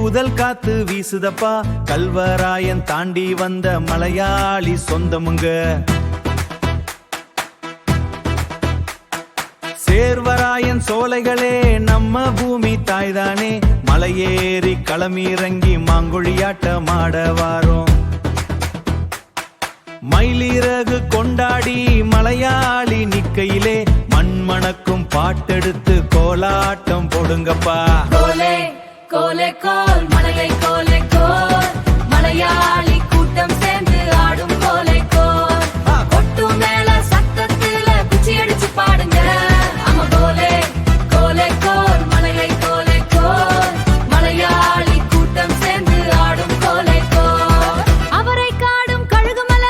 தூதல் காத்து வீசுதப்பா, கல்வராயன் தாண்டி வந்த மலையாளி சொந்தமுங்க. சேர்வராயன் சோலைகளே நம்ம பூமி தாய்தானே, மலையேறி களமிறங்கி மாங்கொழியாட்டமாட வாரோம். மயிலிறகு கொண்டாடி மலையாளி நிக்கையிலே மண்மணக்கும் பாட்டெடுத்து கோலாட்டம் போடுங்கப்பா. கோலே கோலே கோல் மலையை கோலே கோல், மலையாளி கூட்டம் சேர்ந்து ஆடும் கோலே கோல். கொட்டு மேல சத்தத்துல குச்சி அடிச்சு பாடுங்க. அம்மா கோலே கோலே கோல் மலையை கோலே கோல், மலையாளி கூட்டம் சேர்ந்து ஆடும் கோலே கோல். அவரை காடும் கழுகுமல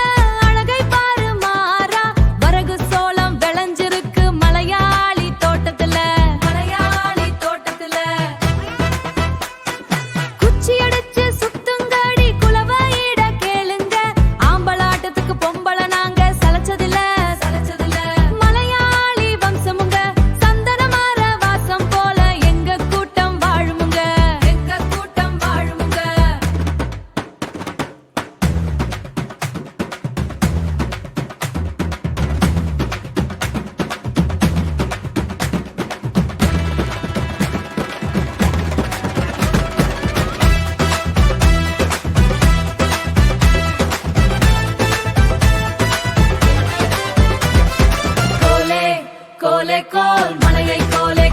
அழகை பாரு மாறா, வரகு சோளம் விளைஞ்சிருக்கு மலையாளி தோட்டத்துல. மலையாளி தோட்டத்துல குச்சி அடிச்சு சுத்துங்கடி குலவையிட கேளுங்க, ஆம்பளாட்டத்துக்கு பொம்பள நாங்க சலச்சதில்ல. மலையாளி வம்சமுங்க, சந்தன மர வாசம் போல எங்க கூட்டம் வாழுமுங்க. எங்க கூட்டம் வாழுமுங்க. கோலே கோலே கோல் மலையை கோலே